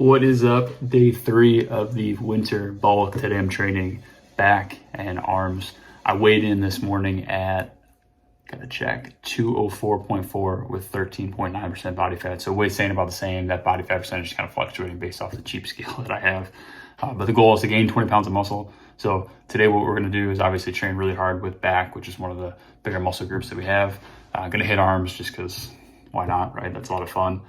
What is up? Day 3 of the winter bulk. Today I'm training back and arms. I weighed in this morning at, gotta check, 204.4 with 13.9% body fat. So weight staying about the same. That body fat percentage is kind of fluctuating based off the cheap scale that I have. But the goal is to gain 20 pounds of muscle. So today what we're gonna do is obviously train really hard with back, which is one of the bigger muscle groups that we have. Gonna hit arms just because why not, right? That's a lot of fun.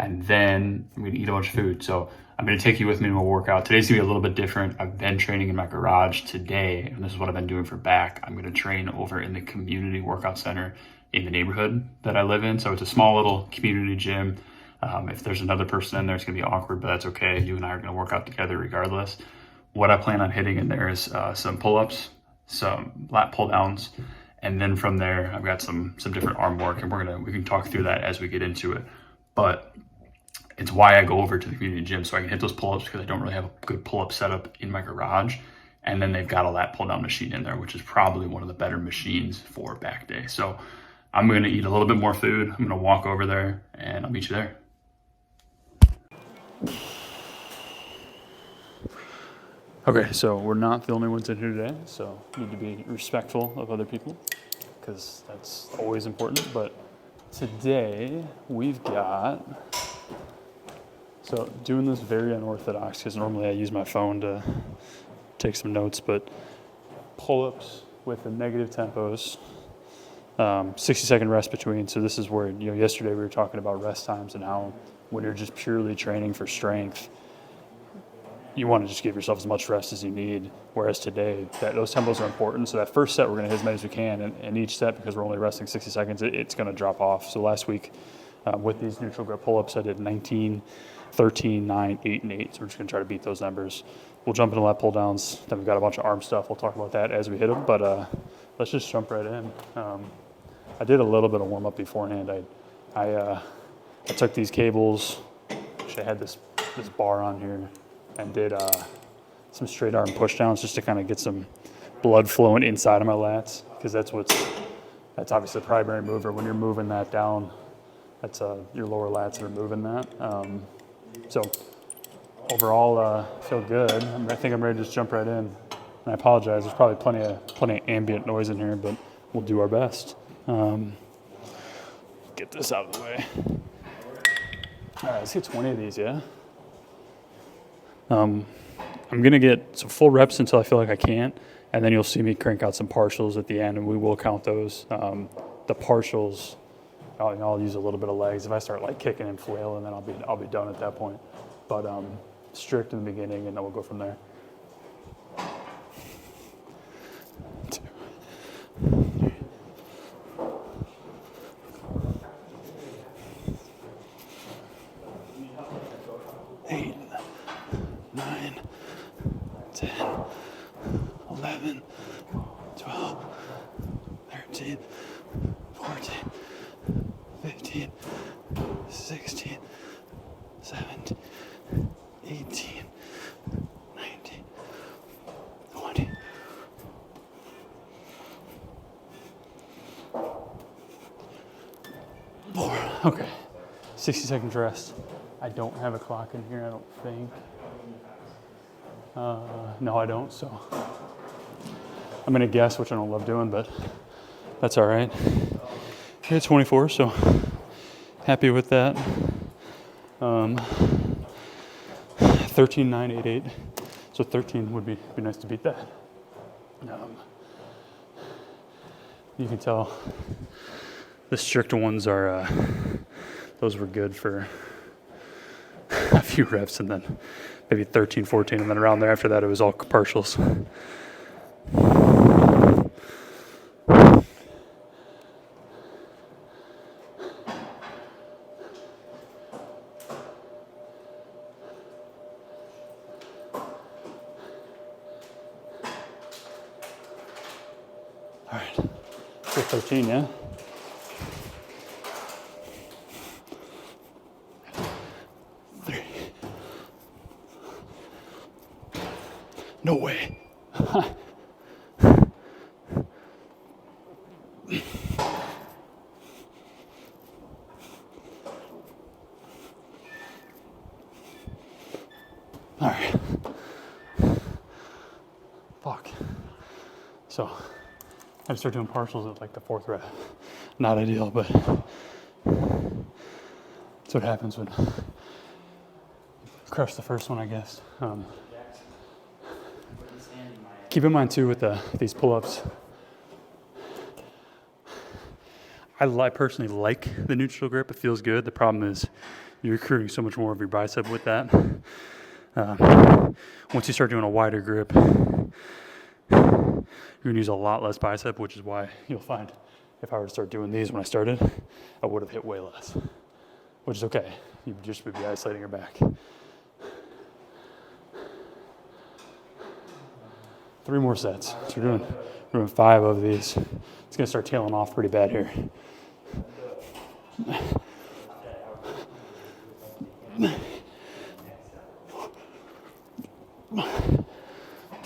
And then I'm gonna eat a bunch of food. So I'm gonna take you with me to my workout. Today's gonna be a little bit different. I've been training in my garage today, and this is what I've been doing for back. I'm gonna train over in the community workout center in the neighborhood that I live in. So it's a small little community gym. If there's another person in there, it's gonna be awkward, but that's okay. You and I are gonna work out together regardless. What I plan on hitting in there is some pull-ups, some lat pull-downs, and then from there, I've got some different arm work, and we can talk through that as we get into it. But it's why I go over to the community gym, so I can hit those pull-ups because I don't really have a good pull-up setup in my garage. And then they've got a lat pull-down machine in there, which is probably one of the better machines for back day. So I'm gonna eat a little bit more food. I'm gonna walk over there and I'll meet you there. Okay, so we're not the only ones in here today, so need to be respectful of other people because that's always important. But today we've got, so doing this very unorthodox because normally I use my phone to take some notes, but pull-ups with the negative tempos, 60-second rest between. So this is where, yesterday we were talking about rest times and how when you're just purely training for strength, you want to just give yourself as much rest as you need. Whereas today, those tempos are important. So that first set, we're going to hit as many as we can. And each set, because we're only resting 60 seconds, it's going to drop off. So last week, with these neutral grip pull-ups, I did 19, 13, 9, 8, and 8. So we're just going to try to beat those numbers. We'll jump into lat pull-downs. Then we've got a bunch of arm stuff. We'll talk about that as we hit them. But let's just jump right in. I did a little bit of warm-up beforehand. I took these cables. Actually, I had this bar on here. And did some straight arm push downs just to kind of get some blood flowing inside of my lats, because that's obviously the primary mover. When you're moving that down, that's your lower lats that are moving that. So overall, feel good. I think I'm ready to just jump right in. And I apologize. There's probably plenty of ambient noise in here, but we'll do our best. Get this out of the way. All right, let's get 20 of these, yeah? I'm going to get some full reps until I feel like I can't, and then you'll see me crank out some partials at the end, and we will count those. The partials, I'll use a little bit of legs. If I start like kicking and flailing, then I'll be done at that point. But strict in the beginning, and then we'll go from there. 2, 3. 8, 9, 10, 11, 12, 13, 14, 15, 16, 17, 18, 19, 20. Okay, 60 seconds rest. I don't have a clock in here, I don't think. No, I don't, so I'm gonna guess, which I don't love doing, but that's all right. Here at 24, so happy with that. 13, 9, 8, 8. So 13 would be nice to beat that. You can tell the strict ones are, those were good for a few reps, and then maybe 13, 14, and then around there after that it was all partials. All right, so 13, yeah? No way. All right. Fuck. So I had to start doing partials at like the 4th rep. Not ideal, but that's what happens when you crush the first one, I guess. Keep in mind too with these pull-ups, I personally like the neutral grip. It feels good. The problem is you're recruiting so much more of your bicep with that. Once you start doing a wider grip, you're going to use a lot less bicep, which is why you'll find if I were to start doing these when I started, I would have hit way less, which is okay. You just would be isolating your back. 3 more sets. So we're doing 5 of these. It's going to start tailing off pretty bad here.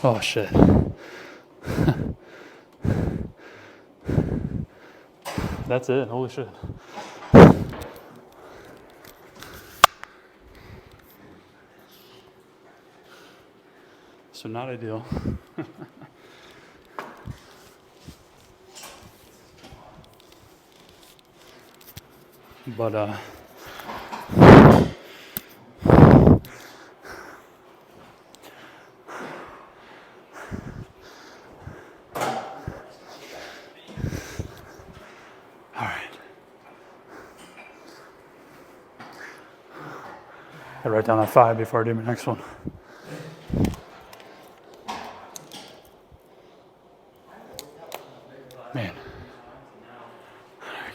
Oh shit. That's it. Holy shit. So not ideal. But I write down that 5 before I do my next one. Man,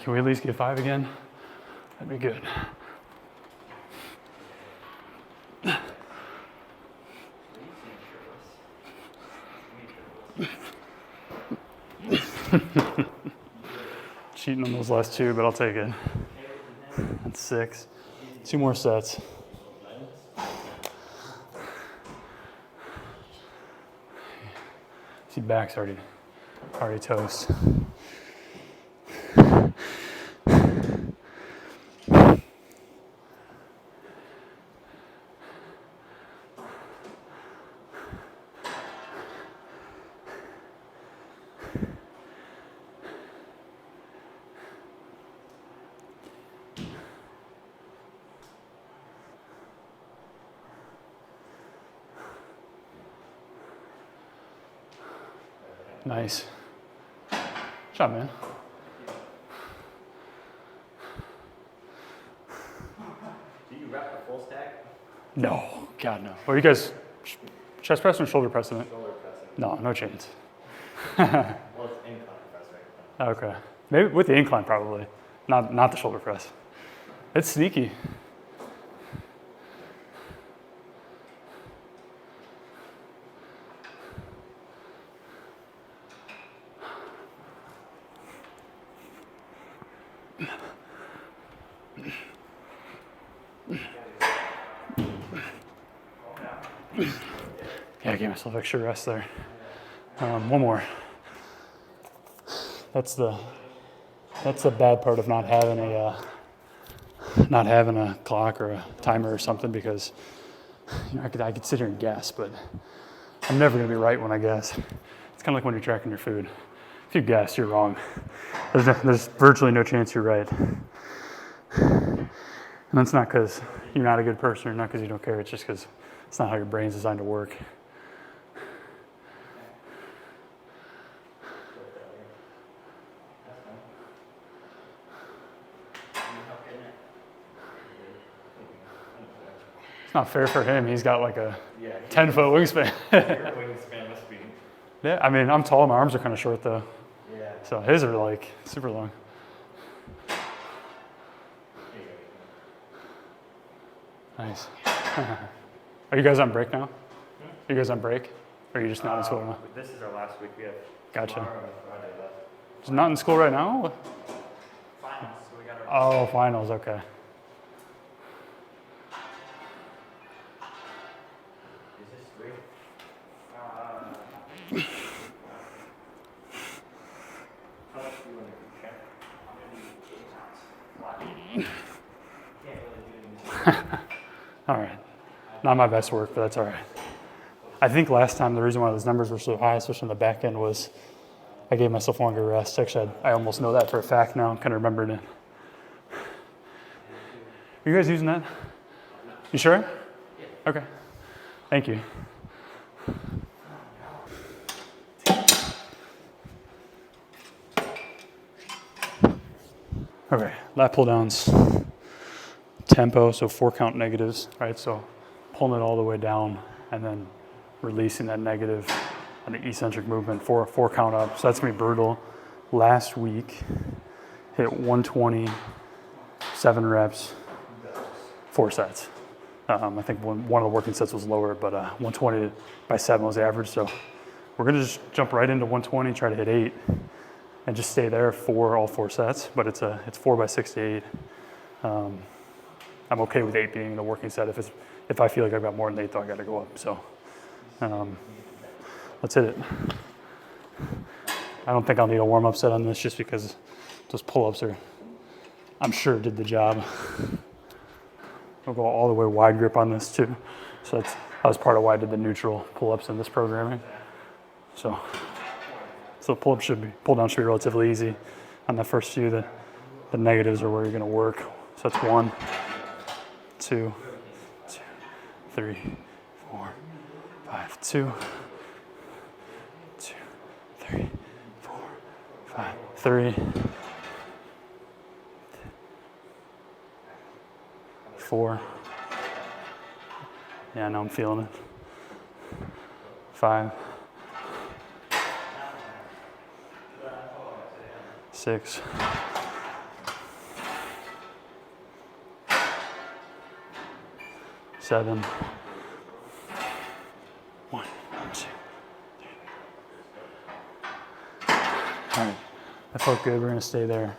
can we at least get 5 again? That'd be good. Cheating on those last 2, but I'll take it. That's 6. 2 more sets. See, back's already toast. Nice. Good job, man. Do you rep the full stack? No, God, no. Are you guys chest press or shoulder pressing it? Shoulder pressing. No, no chance. Well, it's incline press right now. Okay. Maybe with the incline, probably. Not the shoulder press. It's sneaky. Yeah, I gave myself extra rest there. One more. That's the bad part of not having a clock or a timer or something, because I could sit here and guess, but I'm never gonna be right when I guess. It's kind of like when you're tracking your food. If you guess, you're wrong. There's virtually no chance you're right. And that's not because you're not a good person or not because you don't care. It's just because it's not how your brain's designed to work. It's not fair for him. He's got like a 10-foot wingspan. Your wingspan must be. Yeah, I mean, I'm tall. My arms are kind of short though. Yeah. So his are like super long. Nice. Are you guys on break now? Are you guys on break? Or are you just not in school now? This is our last week. We have Gotcha. tomorrow and Friday left. Just not in school right now? Finals. So we got our Oh, finals, okay. Is this 3? How much do you want to check? I'm going to do 8 pounds. Can't really do anything. All right. Not my best work, but that's all right. I think last time the reason why those numbers were so high, especially on the back end, was I gave myself longer rest. Actually, I almost know that for a fact now. I'm kind of remembering it. Are you guys using that? You sure? Okay. Thank you. Okay, lat pull downs. Tempo, so 4 count negatives, right? So pulling it all the way down and then releasing that negative on the eccentric movement for 4 count up. So that's gonna be brutal. Last week, hit 120, 7 reps, 4 sets. I think one of the working sets was lower, but 120 by 7 was the average. So we're gonna just jump right into 120, try to hit 8, and just stay there for all 4 sets. But it's 4 by 6 to 8. I'm okay with 8 being the working set. If I feel like I've got more than 8, though, I got to go up. So let's hit it. I don't think I'll need a warm-up set on this just because those pull-ups I'm sure did the job. I'll go all the way wide grip on this too. So that was part of why I did the neutral pull-ups in this programming. So pull-down should be relatively easy. On the first few, the negatives are where you're gonna work. So that's 1, 2, 3, 4, 5, 2, 3, 4, 5, 3, 4. Yeah, now I'm feeling it. 5, 6, 7, 1, 2, 3. All right, that felt good. We're gonna stay there.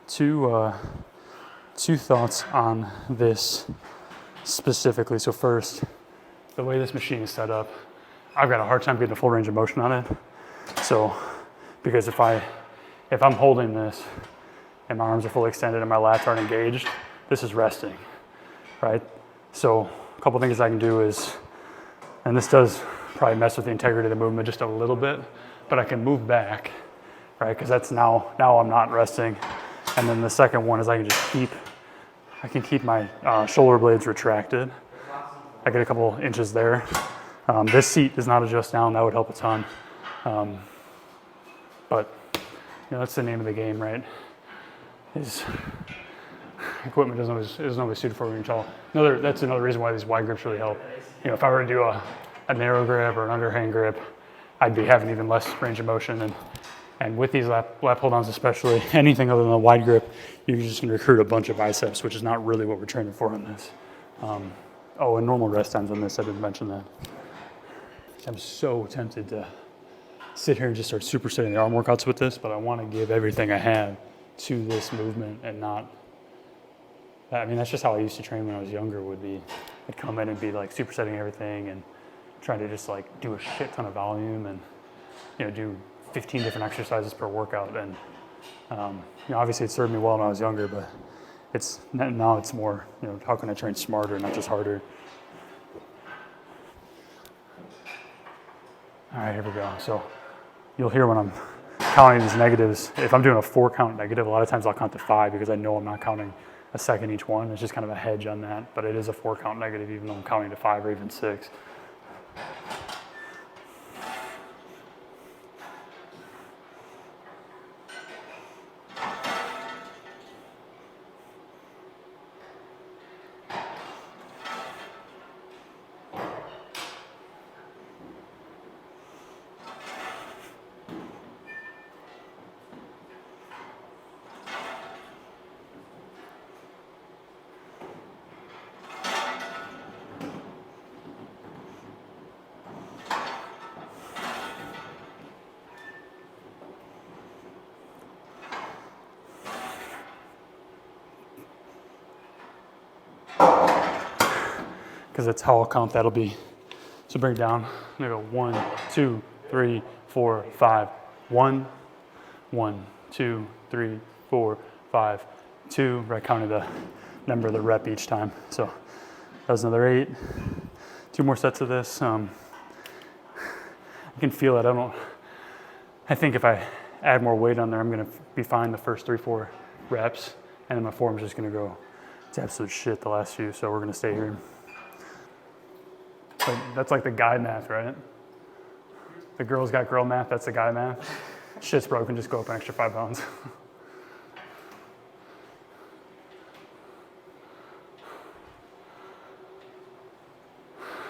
Two thoughts on this specifically. So first, the way this machine is set up, I've got a hard time getting a full range of motion on it. So, because if I'm holding this and my arms are fully extended and my lats aren't engaged, this is resting, right? So a couple things I can do is, and this does probably mess with the integrity of the movement just a little bit, but I can move back, right? Because that's now I'm not resting. And then the second one is I can keep my shoulder blades retracted. I get a couple inches there. This seat does not adjust down. That would help a ton. But that's the name of the game, right? Equipment isn't always suited for when you're tall. That's another reason why these wide grips really help. If I were to do a narrow grip or an underhand grip, I'd be having even less range of motion. And with these lat pull downs especially, anything other than a wide grip, you're just gonna recruit a bunch of biceps, which is not really what we're training for on this. And normal rest times on this, I didn't mention that. I'm so tempted to sit here and just start supersetting the arm workouts with this, but I wanna give everything I have to this movement and not, that's just how I used to train when I was younger. I'd come in and be like supersetting everything and trying to just like do a shit ton of volume and do 15 different exercises per workout. And obviously it served me well when I was younger, but now it's more, how can I train smarter, not just harder? All right, here we go. So you'll hear when I'm counting these negatives, if I'm doing a 4 count negative, a lot of times I'll count to 5 because I know I'm not counting a second each one. It's just kind of a hedge on that, but it is a 4 count negative even though I'm counting to 5 or even 6. Because that's how I'll count that'll be. So bring it down. I'm gonna go 1, 2, 3, 4, 5. 1, 1, 2, 3, 4, 5, 2. Right, counting the number of the rep each time. So That was another 8. 2 more sets of this. I can feel it. I think if I add more weight on there, I'm gonna be fine the first 3-4 reps, and then my form's just gonna go to absolute shit the last few, so we're gonna stay here. But that's like the guy math, right? The girls got girl math, that's the guy math. Shit's broken, just go up an extra 5 pounds.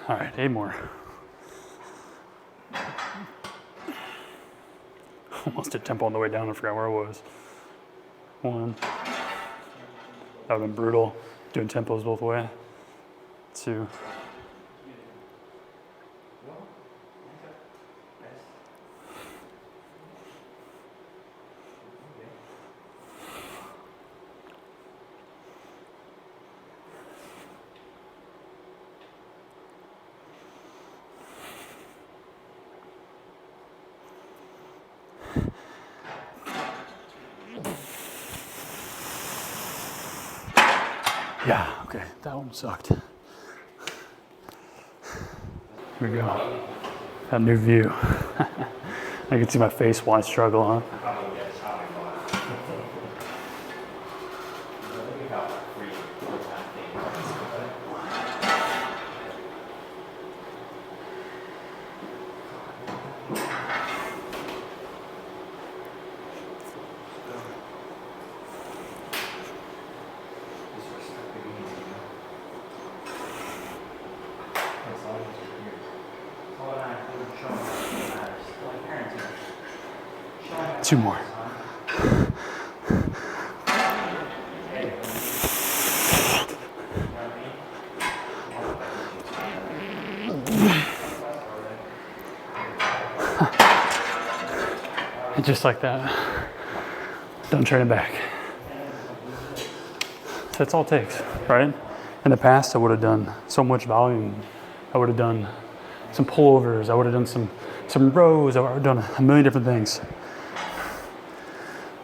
All right, 8 more. Almost did tempo on the way down, I forgot where I was. 1. That would've been brutal, doing tempos both ways. 2. Yeah, okay, that one sucked. Here we go. Got a new view. I can see my face while I struggle, huh? 2 more. And just like that, done training back. That's all it takes, right? In the past, I would have done so much volume. I would have done some pullovers. I would have done some rows. I would have done a million different things.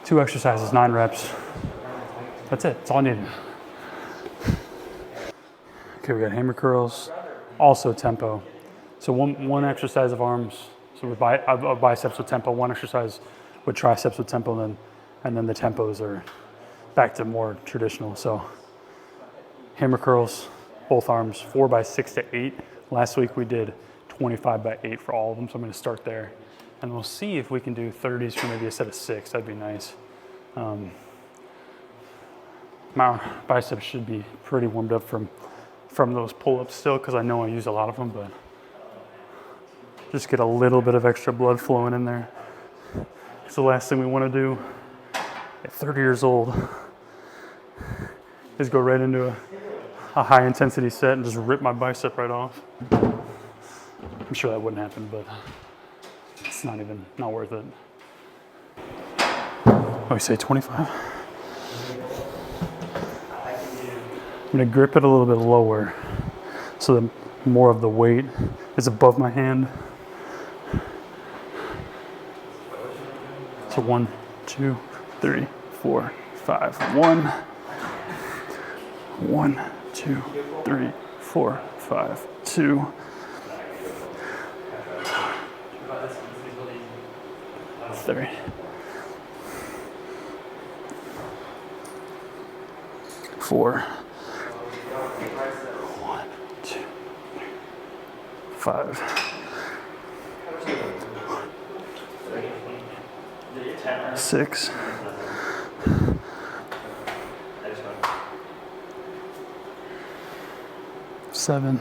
2 exercises, 9 reps. That's it. That's all I needed. Okay, we got hammer curls, also tempo. So one exercise of arms, so with biceps with tempo, 1 exercise with triceps with tempo, and then the tempos are back to more traditional. So hammer curls, both arms, 4 by 6 to 8. Last week we did 25 by 8 for all of them, so I'm gonna start there. And we'll see if we can do 30s for maybe a set of 6, that'd be nice. My biceps should be pretty warmed up from those pull-ups still, because I know I use a lot of them, but just get a little bit of extra blood flowing in there. It's the last thing we want to do at 30 years old is go right into a high intensity set and just rip my bicep right off. I'm sure that wouldn't happen, but it's not worth it. Oh, you say 25? I'm gonna grip it a little bit lower so that more of the weight is above my hand. So 1, 2, 3, 4, 5. 1, 1, 2, 3, 4, 5, 2. 3. 4. 1, 2, 3, 5. 6. 7.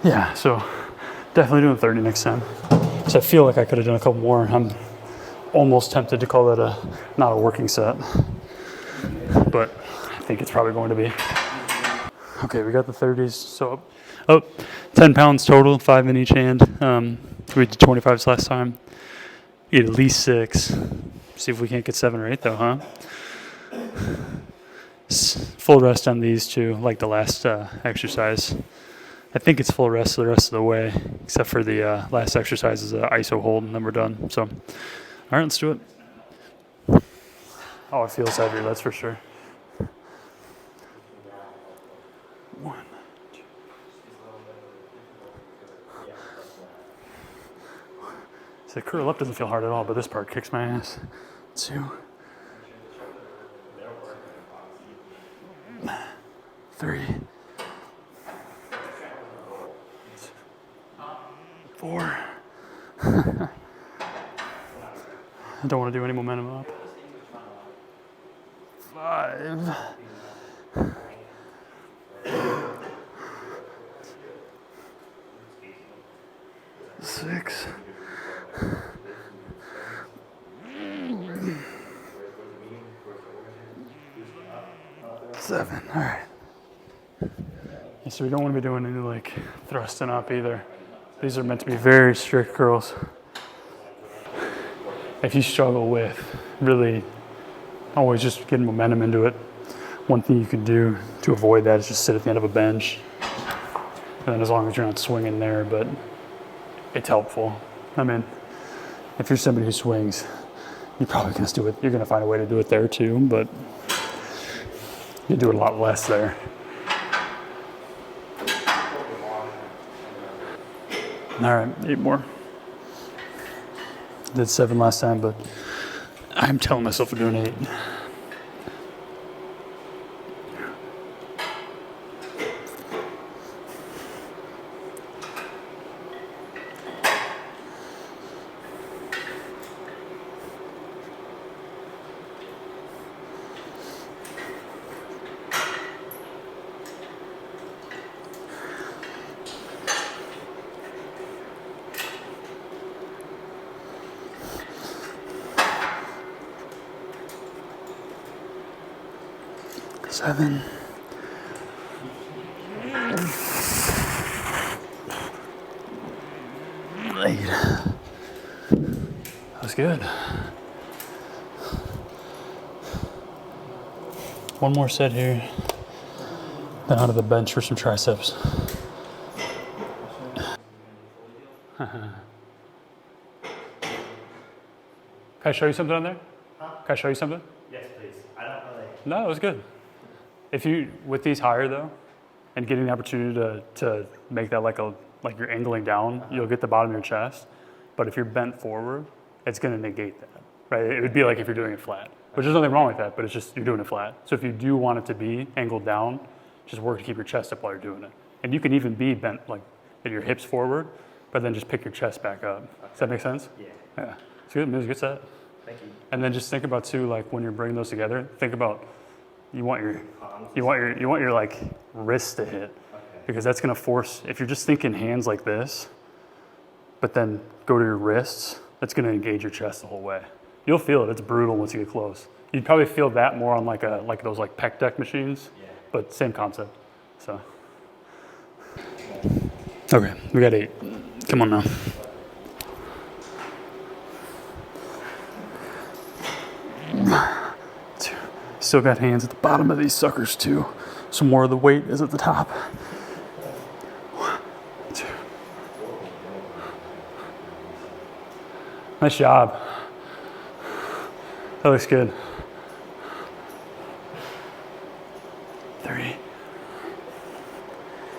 Yeah, so definitely doing 30 next time. So I feel like I could have done a couple more. I'm almost tempted to call that not a working set, but I think it's probably going to be. Okay, we got the 30s. So 10 pounds total, 5 in each hand. We did 25s last time. Eat at least 6. See if we can't get 7 or 8 though, huh? Full rest on these two, like the last exercise. I think it's full rest the rest of the way, except for the last exercise is an iso hold, and then we're done. So, all right, let's do it. Oh, it feels heavier, that's for sure. 1, 2. So the curl up doesn't feel hard at all, but this part kicks my ass. 2, 3, 4. I don't want to do any momentum up. 5. 6. 7. All right. So we don't want to be doing any like thrusting up either. These are meant to be very strict curls. If you struggle with really always just getting momentum into it, one thing you can do to avoid that is just sit at the end of a bench. And then as long as you're not swinging there, but it's helpful. I mean, if you're somebody who swings, you're probably gonna do it. You're gonna find a way to do it there too, but you do it a lot less there. All right, 8 more. Did 7 last time, but I'm telling myself we're doing 8. Seven. 8. That was good. One more set here. Then onto the bench for some triceps. Can I show you something on there? Huh? Can I show you something? Yes, please. I don't really. No, it was good. If you, with these higher though, and getting the opportunity to make that like you're angling down, you'll get the bottom of your chest. But if you're bent forward, it's gonna negate that, right? It would be like if you're doing it flat, which there's nothing wrong with that, but it's just, you're doing it flat. So if you do want it to be angled down, just work to keep your chest up while you're doing it. And you can even be bent like at your hips forward, but then just pick your chest back up. Does that make sense? Yeah. Yeah, it's good, it was a good set. Thank you. And then just think about too, like when you're bringing those together, think about you want your like wrist to hit, because that's gonna force. If you're just thinking hands like this, but then go to your wrists, that's gonna engage your chest the whole way. You'll feel it. It's brutal once you get close. You'd probably feel that more on like those like pec deck machines, but same concept. So okay, we got 8. Come on now. Still got hands at the bottom of these suckers too. So more of the weight is at the top. 1, 2. Nice job. That looks good. 3.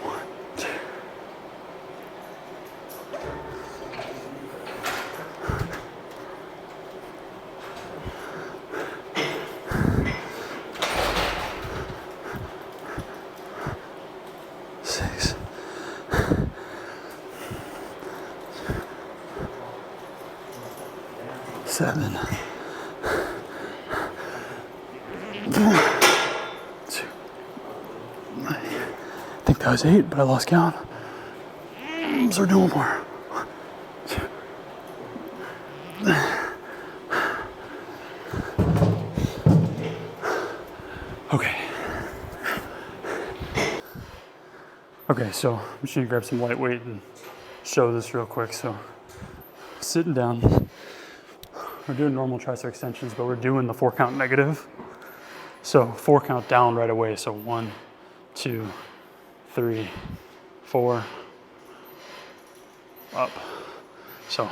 1, 2. 6. 7. 2. I think that was 8, but I lost count. So we're doing more. 1, 2. Okay. Okay, so I'm just gonna grab some lightweight and show this real quick. So sitting down, we're doing normal tricep extensions, but we're doing the 4 count negative. So 4 count down right away. So 1, 2, 3, 4, up. So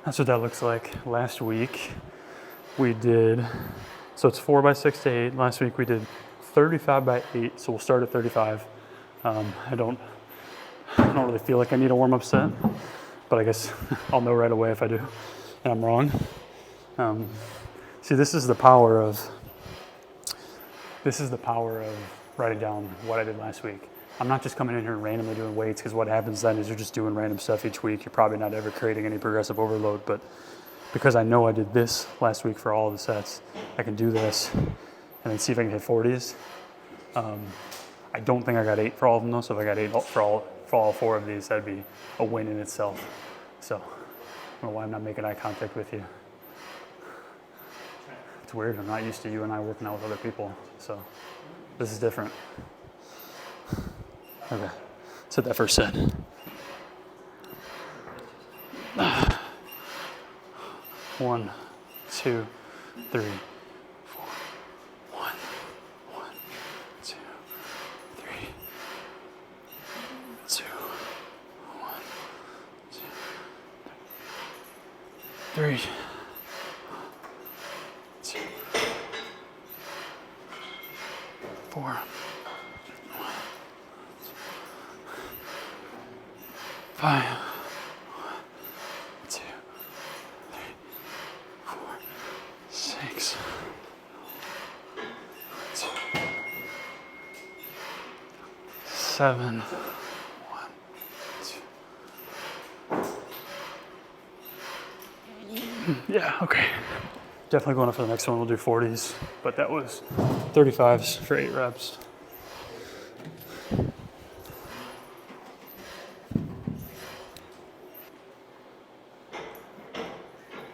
that's what that looks like. Last week, we did, so it's 4 by 6 to 8. Last week we did 35 by 8, so we'll start at 35. I don't really feel like I need a warm-up set, but I guess I'll know right away if I do and I'm wrong. See, this is the power of writing down what I did last week. I'm not just coming in here and randomly doing weights, because what happens then is you're just doing random stuff each week. You're probably not ever creating any progressive overload, but because I know I did this last week for all of the sets, I can do this and then see if I can hit 40s. I don't think I got 8 for all of them though, so if I got 8 for all 4 of these, that'd be a win in itself. So I don't know why I'm not making eye contact with you. It's weird, I'm not used to you and I working out with other people, so this is different. Okay, let's hit that first set. One, two, three, four. One, two, three, two, one, two, three, two, four. 5, 1, 2, 3, 4, 6, 2, 7, 1, 2. Yeah, okay. Definitely going up for the next one. We'll do 40s, but that was 35s for 8 reps.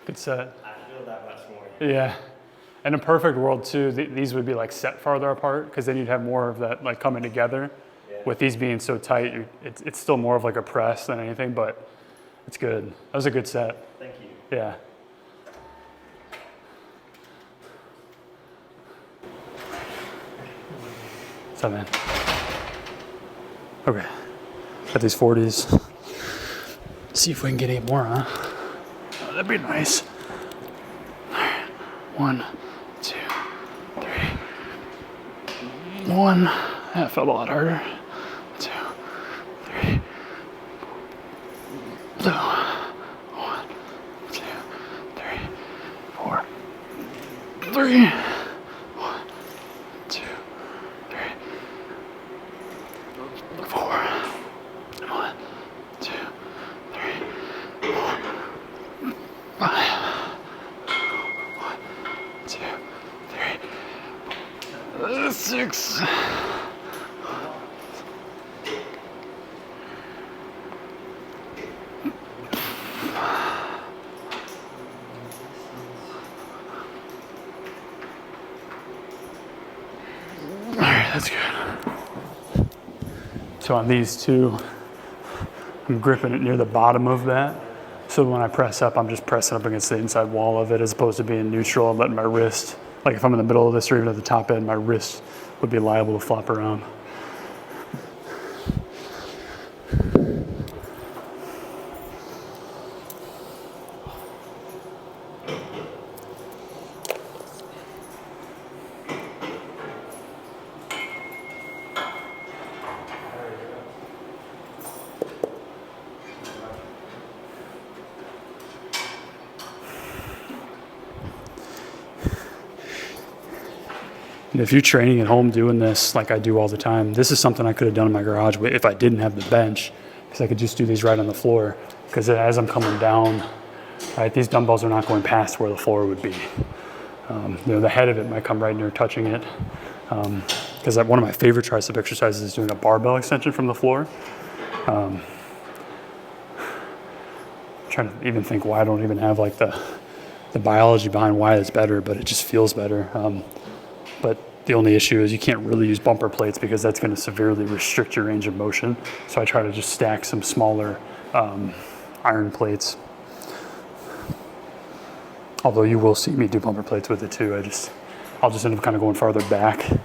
Good set. I feel that much more. Yeah. In a perfect world too, these would be like set farther apart, because then you'd have more of that like coming together. Yeah. With these being so tight, it's still more of like a press than anything, but it's good. That was a good set. Thank you. Yeah. So man. Okay. Got these 40s. See if we can get 8 more, huh? Oh, that'd be nice. All right. 1, 2, 3. 1. That felt a lot harder. 2, 3. 2. 1, 2, 3, 4. 3. 1, 2, 3, 4. 1, 2, 3, 4. 5. 1, 2, 3, 6. That's good. So on these two, I'm gripping it near the bottom of that. So when I press up, I'm just pressing up against the inside wall of it, as opposed to being neutral and letting my wrist, like if I'm in the middle of this or even at the top end, my wrist would be liable to flop around. And if you're training at home doing this like I do all the time, this is something I could have done in my garage if I didn't have the bench, because I could just do these right on the floor. Because as I'm coming down, right, these dumbbells are not going past where the floor would be. The head of it might come right near touching it. Because one of my favorite tricep exercises is doing a barbell extension from the floor. Trying to even think why I don't even have like the biology behind why it's better, but it just feels better. But the only issue is you can't really use bumper plates, because that's going to severely restrict your range of motion. So I try to just stack some smaller iron plates. Although you will see me do bumper plates with it too. I'll just end up kind of going farther back and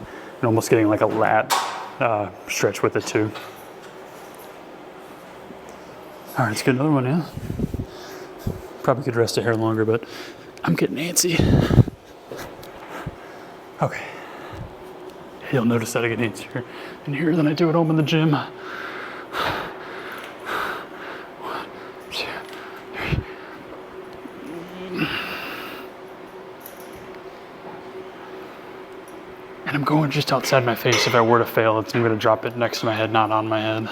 almost getting like a lat stretch with it too. All right, let's get another one, yeah? Probably could rest a hair longer, but I'm getting antsy. Okay. You'll notice that I get easier in here than I do at home in the gym. 1, 2, 3. And I'm going just outside my face. If I were to fail, I'm gonna drop it next to my head, not on my head.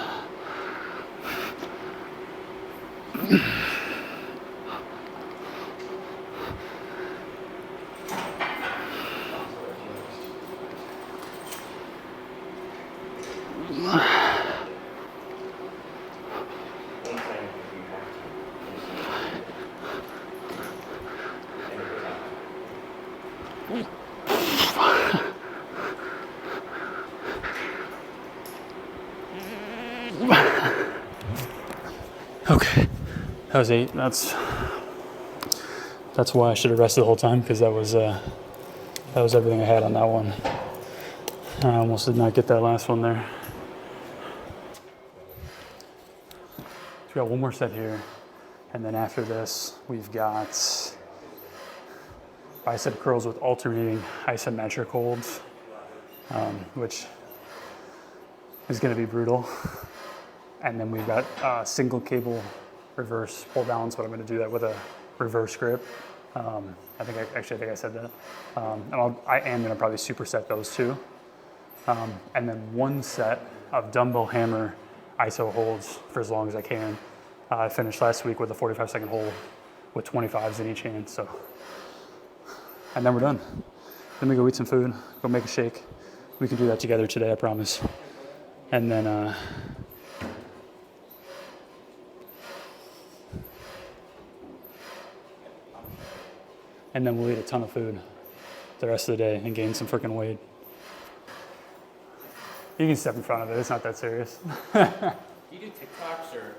Okay, that was 8. That's why I should have rested the whole time, because that was everything I had on that one. I almost did not get that last one there. So we got one more set here, and then after this we've got bicep curls with alternating isometric holds, which is going to be brutal. And then we've got single cable reverse pull downs, but I'm going to do that with a reverse grip. I think I said that. And I am going to probably superset those two. And then one set of dumbbell hammer iso holds for as long as I can. I finished last week with a 45-second hold with 25s in each hand. So, and then we're done. Then we go eat some food, go make a shake. We can do that together today, I promise. And then we'll eat a ton of food the rest of the day and gain some freaking weight. You can step in front of it, it's not that serious. Do you do TikToks or?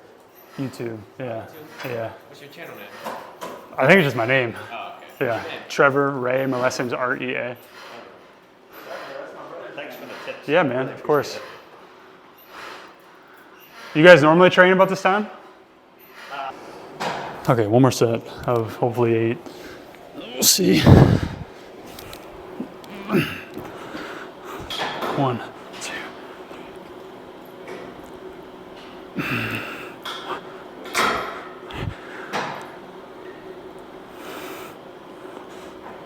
YouTube, yeah. YouTube? Yeah. What's your channel name? I think it's just my name. Oh, okay. Yeah. Trevor Ray, my last name's R-E-A. Thanks for the tips. Yeah, man, of course. You guys normally train about this time? Okay, one more set of hopefully 8. We'll see. 1, 2.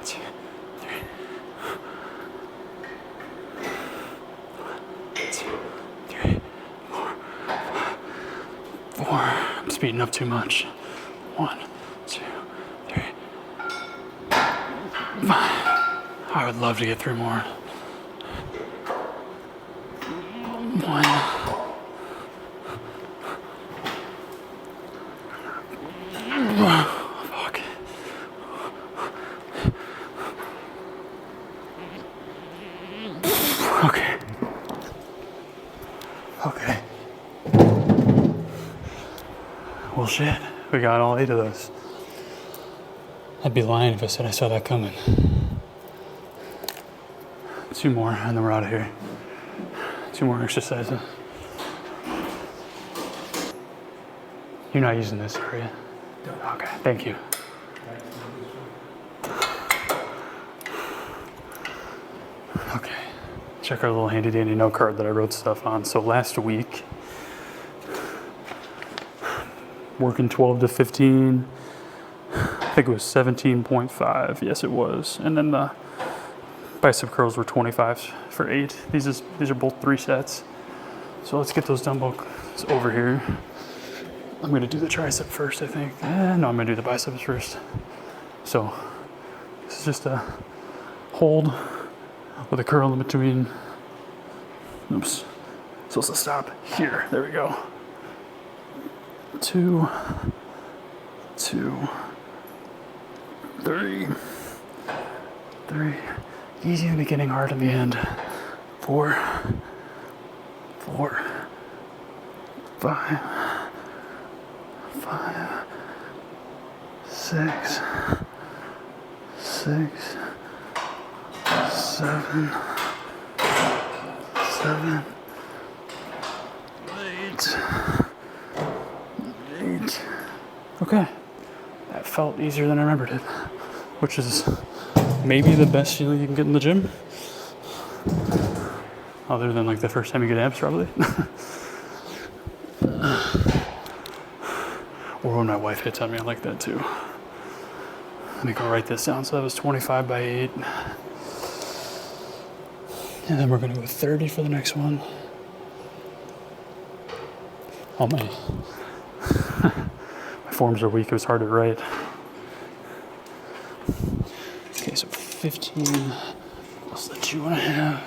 2, 3. 2, 3, 4, 5, 4. I'm speeding up too much. 1, 2, 3, 5. I would love to get 3 more. 1. Fuck. Okay. Okay. Well, shit. We got all 8 of those. I'd be lying if I said I saw that coming. 2 more, and then we're out of here. 2 more exercises. You're not using this, are you? Okay, thank you. Okay, check our little handy dandy note card that I wrote stuff on. So last week, working 12 to 15, I think it was 17.5. Yes, it was. And then the bicep curls were 25 for 8. These are both 3 sets. So let's get those dumbbells over here. I'm gonna do the tricep first, I think. No, I'm gonna do the biceps first. So this is just a hold with a curl in between. Oops. So let's stop here. There we go. 2, 2, 3, 3. Easy in the beginning, hard in the end. 4, 4, 5, 5, 6, 6, 7, 7, 8, 8. Okay, that felt easier than I remembered it, which is maybe the best feeling you can get in the gym. Other than like the first time you get abs, probably. Or when my wife hits on me, I like that too. Let me go write this down. So that was 25 by 8. And then we're gonna go 30 for the next one. Oh, my forms are weak, it was hard to write. Okay, so 15 plus the 2.5.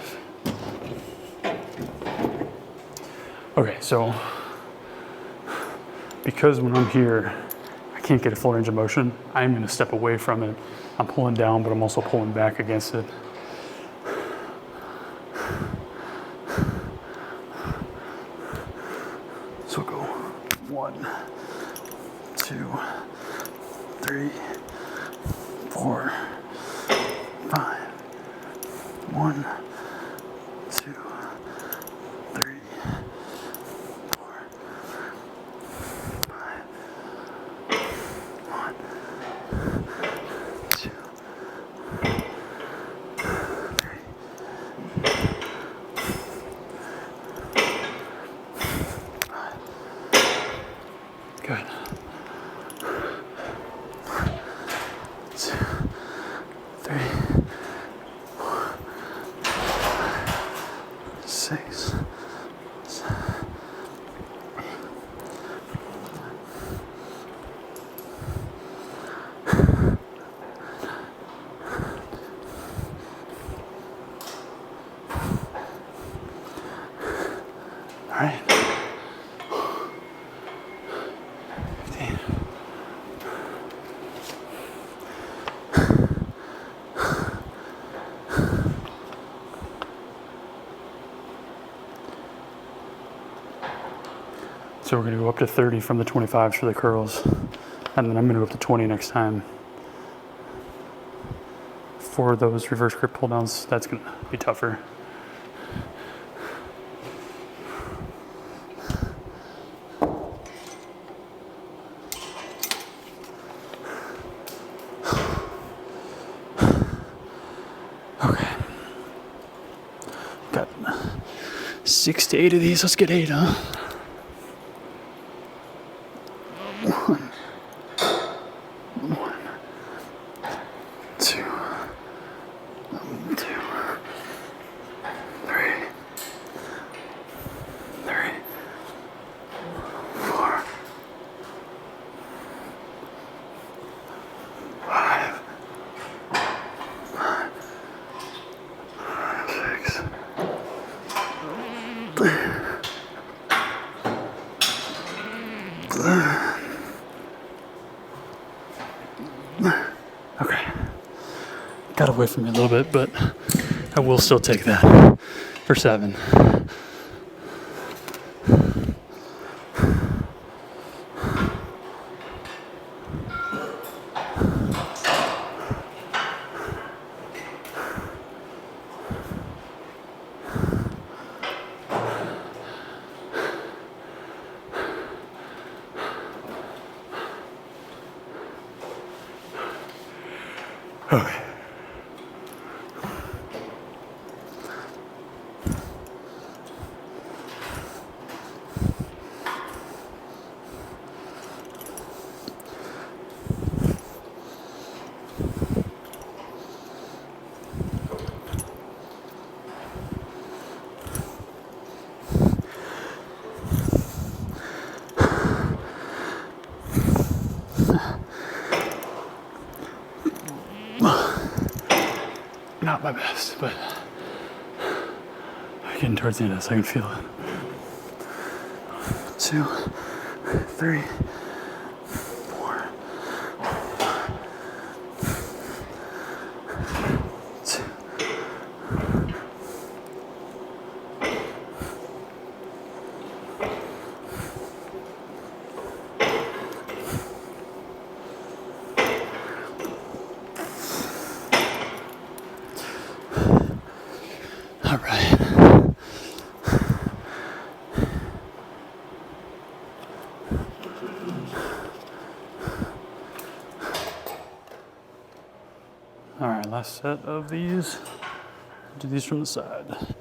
Okay, so because when I'm here, I can't get a full range of motion, I'm gonna step away from it. I'm pulling down, but I'm also pulling back against it. So we'll go 1, 2, 3, 4, 5. 1, 2, 3, 4, 5. 1, 2, 3. Good. 2, 3, 4, 6, 7, 8. All right. 15. So we're going to go up to 30 from the 25s for the curls. And then I'm going to go up to 20 next time. For those reverse grip pull downs, that's going to be tougher. Okay. Got 6 to 8 of these. Let's get 8, huh? 1, 2, 3, 4, 5, 6. Okay. Got away from me a little bit, but I will still take that for 7. Okay. Not my best, but getting towards the end of this, I can feel it. 2, 3, 4, 2. All right. All right, last set of these. Do these from the side.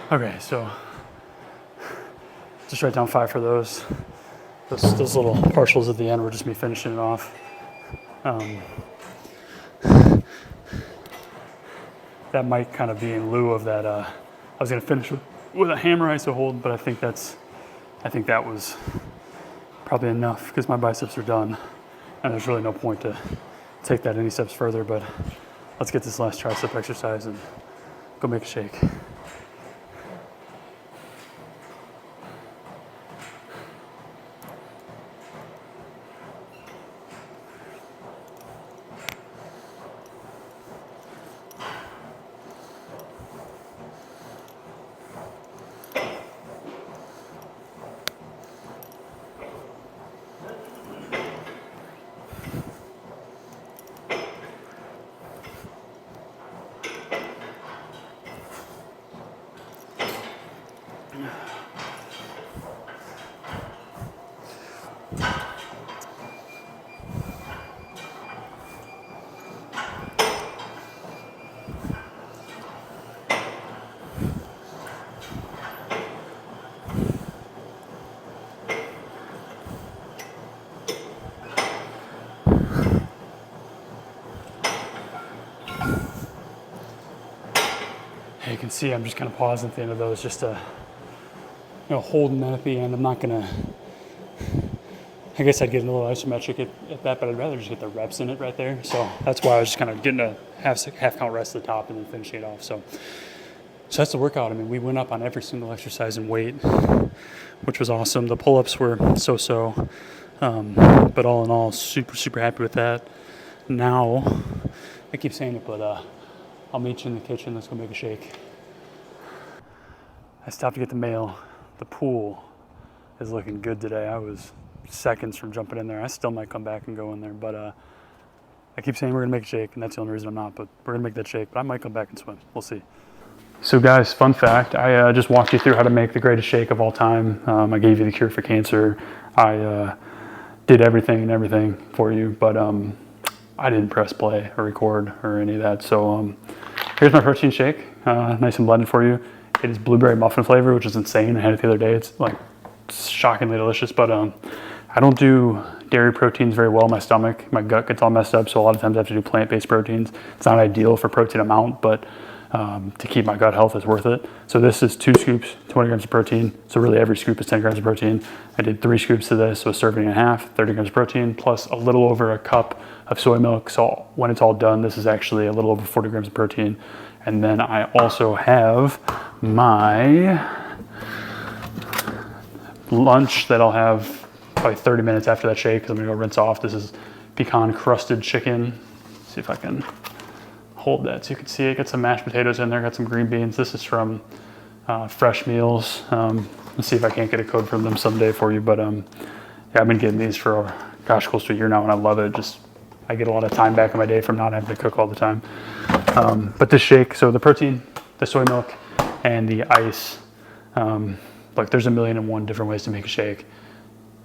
Okay, so just write down 5 for those. Those little partials at the end were just me finishing it off. That might kind of be in lieu of that. I was gonna finish with a hammer iso hold, but I think that was probably enough because my biceps are done, and there's really no point to take that any steps further. But let's get this last tricep exercise and go make a shake. You can see I'm just kind of pausing at the end of those, just to, holding that at the end. I'm not gonna, I guess I'd get a little isometric at that, but I'd rather just get the reps in it right there. So that's why I was just kind of getting a half count rest at the top and then finishing it off. So that's the workout. I mean, we went up on every single exercise in weight, which was awesome. The pull-ups were so-so, but all in all, super happy with that. Now, I keep saying it, but I'll meet you in the kitchen. Let's go make a shake. I stopped to get the mail. The pool is looking good today. I was seconds from jumping in there. I still might come back and go in there, but I keep saying we're gonna make a shake, and that's the only reason I'm not, but we're gonna make that shake, but I might come back and swim. We'll see. So guys, fun fact, I just walked you through how to make the greatest shake of all time. I gave you the cure for cancer. I did everything for you, but I didn't press play or record or any of that. So here's my protein shake, nice and blended for you. It is blueberry muffin flavor, which is insane. I had it the other day. It's like shockingly delicious, but I don't do dairy proteins very well in my stomach. My gut gets all messed up, so a lot of times I have to do plant-based proteins. It's not ideal for protein amount, but to keep my gut health is worth it. So this is 2 scoops, 20 grams of protein. So really every scoop is 10 grams of protein. I did 3 scoops of this, so a serving and a half, 30 grams of protein, plus a little over a cup of soy milk. So when it's all done, this is actually a little over 40 grams of protein. And then I also have my lunch that I'll have probably 30 minutes after that shake, because I'm gonna go rinse off. This is pecan crusted chicken. Let's see if I can hold that so you can see it. Got some mashed potatoes in there, got some green beans. This is from Fresh Meals. Let's see if I can't get a code from them someday for you. But yeah, I've been getting these for gosh, close to a year now, and I love it. Just I get a lot of time back in my day from not having to cook all the time. But this shake, so the protein, the soy milk, and the ice. Like there's 1,000,001 different ways to make a shake.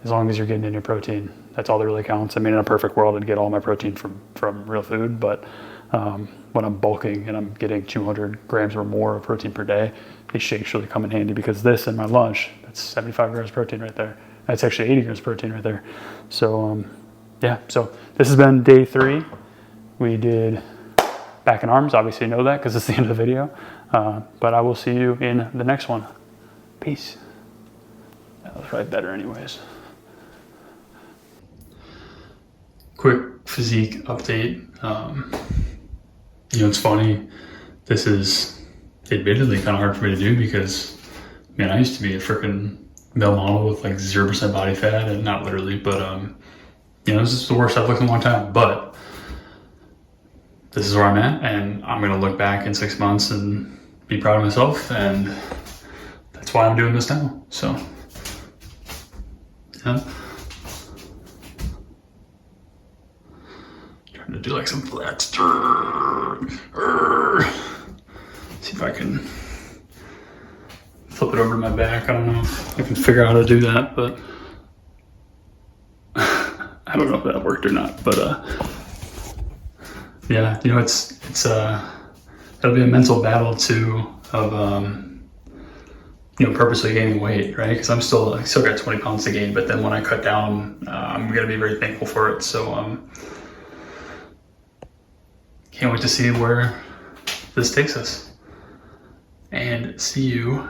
As long as you're getting in your protein, that's all that really counts. I mean, in a perfect world, I'd get all my protein from real food, but when I'm bulking and I'm getting 200 grams or more of protein per day, these shakes really come in handy, because this in my lunch, that's 75 grams of protein right there. That's actually 80 grams of protein right there. So yeah, so this has been day 3. We did back and arms, obviously you know that because it's the end of the video. But I will see you in the next one. Peace. That was probably better anyways. Quick physique update. It's funny. This is admittedly kind of hard for me to do because, man, I used to be a freaking male model with like 0% body fat, and not literally, but you know, this is the worst I've looked in a long time. But this is where I'm at, and I'm gonna look back in 6 months and be proud of myself, and that's why I'm doing this now. So, yeah. Trying to do like some flats. See if I can flip it over to my back. I don't know if I can figure out how to do that, but I don't know if that worked or not. But yeah, you know, it's it'll be a mental battle too of you know, purposely gaining weight, right? Because I still got 20 pounds to gain, but then when I cut down, I'm gonna be very thankful for it. So can't wait to see where this takes us. And see you